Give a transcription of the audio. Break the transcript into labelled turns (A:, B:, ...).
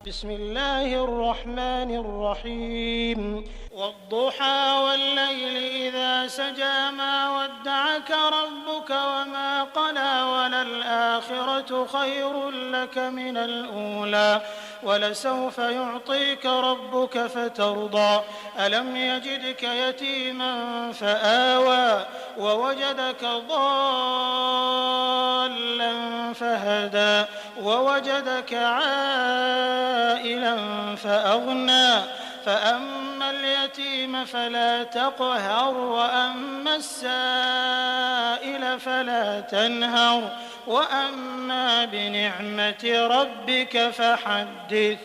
A: بسم الله الرحمن الرحيم والضحى والليل إذا سجى ما ودعك ربك وما قلى وللآخرة خير لك من الأولى ولسوف يعطيك ربك فترضى ألم يجدك يتيما فآوى ووجدك ضالا فهدى ووجدك عائلا فأغنى فأما اليتيم فلا تقهر وأما السائل فلا تنهر وأما بنعمة ربك فحدث.